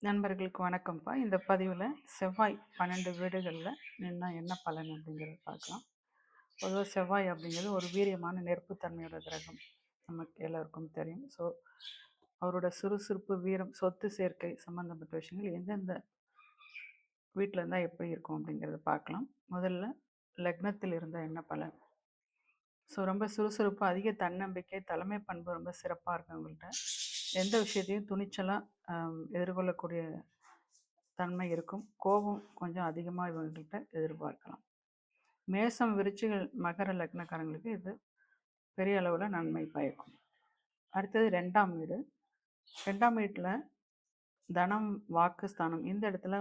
நண்பர்களுக்கு வணக்கம்ப்பா. இந்த பதிவில் செவ்வாய் 12 வீடுகளில் நின்னா என்ன பலன் அப்படிங்கிறத பார்க்கலாம். பொதுவாக செவ்வாய் அப்படிங்கிறது ஒரு வீரியமான நெருப்புத்தன்மையோட கிரகம், நமக்கு எல்லாருக்கும் தெரியும். ஸோ அவரோட சுறுசுறுப்பு, வீரம், சொத்து சேர்க்கை சம்மந்தப்பட்ட விஷயங்கள் எந்தெந்த வீட்டில் இருந்தால் எப்படி இருக்கும் அப்படிங்கிறத பார்க்கலாம். முதல்ல லக்னத்தில் இருந்தால் என்ன பலன். ஸோ ரொம்ப சுறுசுறுப்பு, அதிக தன்னம்பிக்கை, தலைமை பண்பு ரொம்ப சிறப்பாக இருக்கும் அவங்கள்ட்ட. எந்த விஷயத்தையும் துணிச்சலாக எதிர்கொள்ளக்கூடிய தன்மை இருக்கும். கோபம் கொஞ்சம் அதிகமாக இவங்கள்ட்ட எதிர்பார்க்கலாம். மேசம், விருச்சிகள், மகர லக்னக்காரங்களுக்கு இது பெரிய அளவில் நன்மை பயக்கும். அடுத்தது 2ஆம் வீடு. 2ஆம் வீட்டில் தனம், வாக்குஸ்தானம், இந்த இடத்துல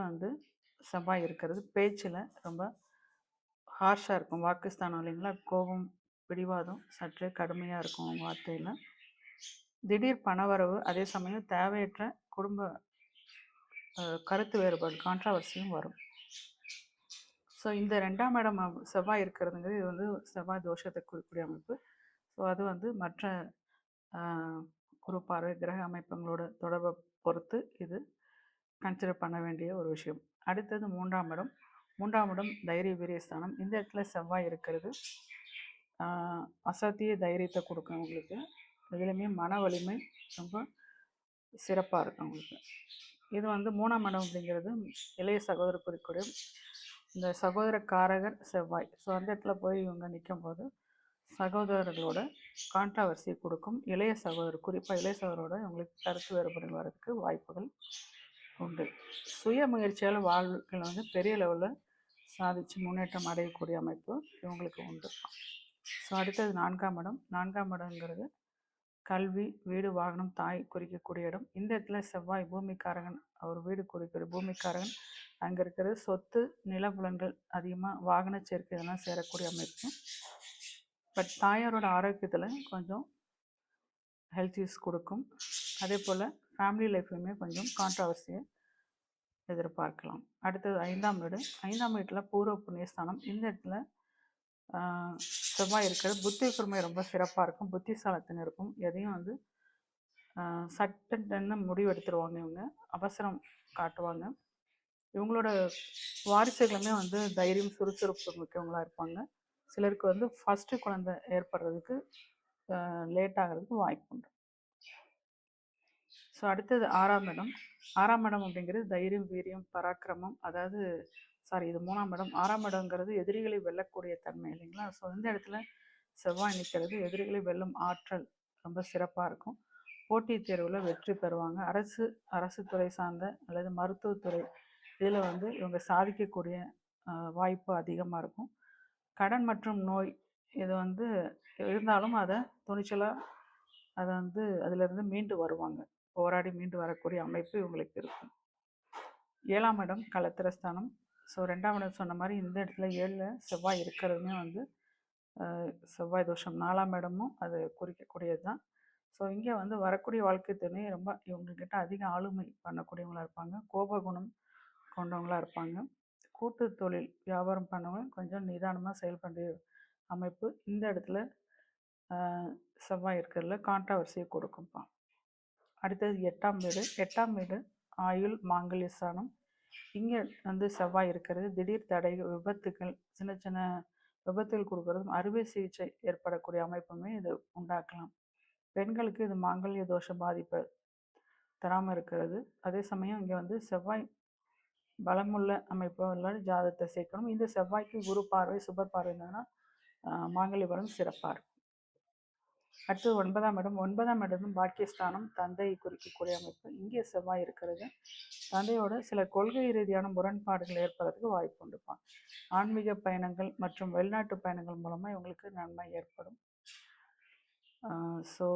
செவ்வாய் இருக்கிறது பேச்சில் ரொம்ப ஹார்ஷாக இருக்கும். வாக்குஸ்தானம் இல்லைங்களா, கோபம், பிடிவாதம் சற்றே கடுமையாக இருக்கும் அவங்க வார்த்தையில். திடீர் பணவரவு, அதே சமயம் தேவையற்ற குடும்ப கருத்து வேறுபாடு, கான்ட்ராவர்சியும் வரும். ஸோ இந்த 2ஆம் இடம் செவ்வாய் இருக்கிறதுங்கிறது இது செவ்வாய் தோஷத்தை குறிக்கூடிய அமைப்பு. ஸோ அது மற்ற குரு பார்வை கிரக அமைப்புங்களோட தொடர்பை பொறுத்து இது கன்சிடர் பண்ண வேண்டிய ஒரு விஷயம். அடுத்தது 3ஆம் இடம். 3ஆம் இடம் தைரிய வீரியஸ்தானம். இந்த இடத்துல செவ்வாய் இருக்கிறது அசத்திய தைரியத்தை கொடுக்கும் உங்களுக்கு. இதுலேயுமே மன வலிமை ரொம்ப சிறப்பாக இருக்கும் உங்களுக்கு. இது 3ஆம் இடம் அப்படிங்கிறது இளைய சகோதரர் குறிக்கூடிய இந்த சகோதரக்காரகர் செவ்வாய். ஸோ அந்த இடத்துல போய் இவங்க நிற்கும் போது சகோதரர்களோட கான்ட்ராவர்சி கொடுக்கும். இளைய சகோதரர், குறிப்பாக இளைய சகோதரோட இவங்களுக்கு கருத்து வேறுபாடுகள் வர்றதுக்கு வாய்ப்புகள் உண்டு. சுய முயற்சியால் வாழ்க்கையில் பெரிய லெவலில் சாதித்து முன்னேற்றம் அடையக்கூடிய அமைப்பு இவங்களுக்கு உண்டு. ஸோ அடுத்தது 4ஆம் இடம். 4ஆம் இடங்கிறது கல்வி, வீடு, வாகனம், தாய் குறிக்கக்கூடிய இடம். இந்த இடத்துல செவ்வாய் பூமிக்காரகன், அவர் வீடு குறிக்கிற பூமிக்காரகன். அங்கே இருக்கிற சொத்து, நிலப்புலன்கள் அதிகமாக, வாகன சேர்க்கை இதெல்லாம் சேரக்கூடிய அமைப்பு. பட் தாயாரோட ஆரோக்கியத்தில் கொஞ்சம் ஹெல்த் இஷ்யூஸ் கொடுக்கும். அதே போல் ஃபேமிலி லைஃப்லையுமே கொஞ்சம் கான்ட்ராவர்சியை எதிர்பார்க்கலாம். அடுத்தது 5ஆம் வீடு. 5ஆம் வீட்டில் பூர்வ புண்ணியஸ்தானம். இந்த இடத்துல செவ்வாய் இருக்கிறது புத்தி கூர்மை ரொம்ப சிறப்பாக இருக்கும். புத்திசாலத்தின் இருக்கும். எதையும் சட்டன்னு முடிவெடுத்துருவாங்க. இவங்க அவசரம் காட்டுவாங்க. இவங்களோட வாரிசுகளுமே தைரியம், சுறுசுறுப்பு மிக்கவங்களாக இருப்பாங்க. சிலருக்கு ஃபஸ்ட்டு குழந்தை ஏற்படுறதுக்கு லேட் ஆகிறதுக்கு வாய்ப்பு உண்டு. ஸோ அடுத்தது 6ஆம் இடம். 6ஆம் இடம் அப்படிங்கிறது தைரியம், வீரியம், பராக்கிரமம். அதாவது இது 3ஆம் இடம். 6ஆம் இடங்கிறது எதிரிகளை வெல்லக்கூடிய தன்மை இல்லைங்களா. ஸோ இந்த இடத்துல செவ்வாய் நிற்கிறது எதிரிகளை வெல்லும் ஆற்றல் ரொம்ப சிறப்பாக இருக்கும். போட்டித் தேர்வில் வெற்றி பெறுவாங்க. அரசு துறை சார்ந்த அல்லது மருத்துவத்துறை இதில் இவங்க சாதிக்கக்கூடிய வாய்ப்பு அதிகமாக இருக்கும். கடன் மற்றும் நோய் இது இருந்தாலும் அதை துணிச்சலாக அதை அதிலிருந்து மீண்டு வருவாங்க. போராடி மீண்டு வரக்கூடிய அமைப்பு இவங்களுக்கு இருக்கும். 7ஆம் இடம் கலத்திரஸ்தானம். ஸோ 2ஆம் இடம் சொன்ன மாதிரி இந்த இடத்துல 7ல் செவ்வாய் இருக்கிறதுமே செவ்வாய் தோஷம். 4ஆம் இடமும் அது குறிக்கக்கூடியது தான். ஸோ இங்கே வரக்கூடிய வாழ்க்கை துணை ரொம்ப இவங்கக்கிட்ட அதிக ஆளுமை பண்ணக்கூடியவங்களாக இருப்பாங்க. கோபகுணம் கொண்டவங்களாக இருப்பாங்க. கூட்டு தொழில் வியாபாரம் பண்ணவங்க கொஞ்சம் நிதானமாக செயல்பட அமைப்பு இந்த இடத்துல செவ்வாய் இருக்கிறதுல கான்ட்ராவர்சியை கொடுக்கும்ப்பா. அடுத்தது 8ஆம் வீடு. 8ஆம் வீடு ஆயுள், மாங்கல்ய ஸ்தானம். இங்கே செவ்வாய் இருக்கிறது திடீர் தடைகள், விபத்துக்கள், சின்ன சின்ன விபத்துகள் கொடுக்கறதும், அறுவை சிகிச்சை ஏற்படக்கூடிய அமைப்புமே இது உண்டாக்கலாம். பெண்களுக்கு இது மாங்கல்ய தோஷ பாதிப்பை தராமல் இருக்கிறது. அதே சமயம் இங்கே செவ்வாய் பலமுள்ள அமைப்பு இல்லாத ஜாதகத்தை சேர்க்கணும். இந்த செவ்வாய்க்கு குரு பார்வை, சுப பார்வை இருந்ததுன்னா மாங்கல்ய பலம் சிறப்பாக இருக்கும். அடுத்தது 9ஆம் இடம். 9ஆம் இடம் பாக்கியஸ்தானம், தந்தை குறிக்கக்கூடிய அமைப்பு. இங்கே செவ்வாய் இருக்கிறது தந்தையோட சில கொள்கை ரீதியான முரண்பாடுகள் ஏற்படுறதுக்கு வாய்ப்பு உண்டுப்பான். ஆன்மீக பயணங்கள் மற்றும் வெளிநாட்டு பயணங்கள் மூலமாக இவங்களுக்கு நன்மை ஏற்படும். ஸோ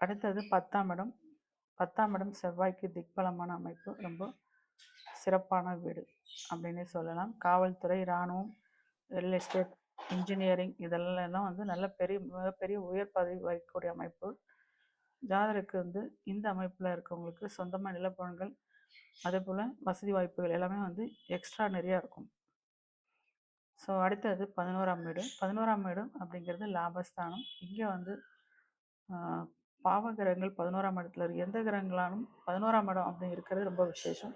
அடுத்தது 10ஆம் இடம். 10ஆம் இடம் செவ்வாய்க்கு திக்பலமான அமைப்பு, ரொம்ப சிறப்பான வீடு அப்படின்னே சொல்லலாம். காவல்துறை, இராணுவம், ரியல் எஸ்டேட், இன்ஜினியரிங் இதெல்லாம் நல்ல மிகப்பெரிய உயர் பதவி வகிக்கக்கூடிய அமைப்பு. ஜாதகருக்கு இந்த அமைப்பில் இருக்கவங்களுக்கு சொந்தமாக நிலப்பலன்கள், அதே போல் வசதி வாய்ப்புகள் எல்லாமே எக்ஸ்ட்ரா நிறையா இருக்கும். ஸோ அடுத்தது 11ஆம் வீடு. 11ஆம் வீடு அப்படிங்கிறது லாபஸ்தானம். இங்கே பாவ கிரகங்கள் 11ஆம் இடத்துல எந்த கிரகங்களாலும் 11ஆம் இடம் அப்படி இருக்கிறது ரொம்ப விசேஷம்.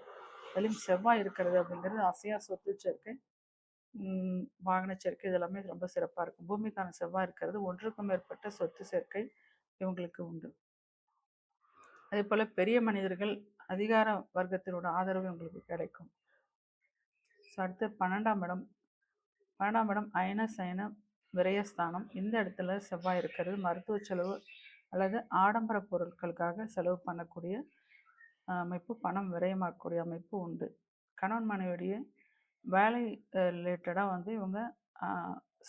அதுலேயும் செவ்வாய் இருக்கிறது அப்படிங்கிறது அசையா சொத்து சேர்க்கை, வாகன சேர்க்கை, இது எல்லாமே ரொம்ப சிறப்பாக இருக்கும். பூமிக்கான செவ்வாய் இருக்கிறது ஒன்றுக்கும் மேற்பட்ட சொத்து சேர்க்கை இவங்களுக்கு உண்டு. அதே போல் பெரிய மனிதர்கள், அதிகார வர்க்கத்தினோட ஆதரவு இவங்களுக்கு கிடைக்கும். ஸோ அடுத்து 12ஆம் இடம் அயன சயன விரயஸ்தானம். இந்த இடத்துல செவ்வாய் இருக்கிறது மருத்துவ செலவு அல்லது ஆடம்பர பொருட்களுக்காக செலவு பண்ணக்கூடிய அமைப்பு, பணம் விரயமாக்கக்கூடிய அமைப்பு உண்டு. கணவன் மனைவியுடைய வேலை ரிலேட்டடாக வந்து இவங்க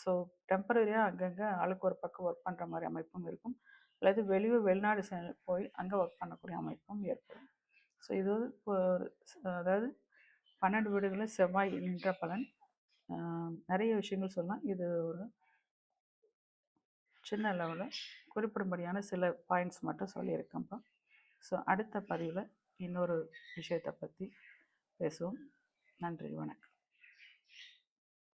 ஸோ டெம்பரரியாக அங்கங்கே ஆளுக்கு ஒரு பக்கம் ஒர்க் பண்ணுற மாதிரி அமைப்பும் இருக்கும், அல்லது வெளிநாடு போய் அங்கே ஒர்க் பண்ணக்கூடிய அமைப்பும் ஏற்படும். ஸோ இது அதாவது 12 வீடுகளில் செவ்வாய் நின்ற பலன். நிறைய விஷயங்கள் சொல்லலாம், இது ஒரு சின்ன லெவலில் குறிப்பிடும்படியான சில பாயிண்ட்ஸ் மட்டும் சொல்லியிருக்கேன்ப்பா. ஸோ அடுத்த பதிவில் இன்னொரு விஷயத்தை பற்றி பேசுவோம். நன்றி, வணக்கம்.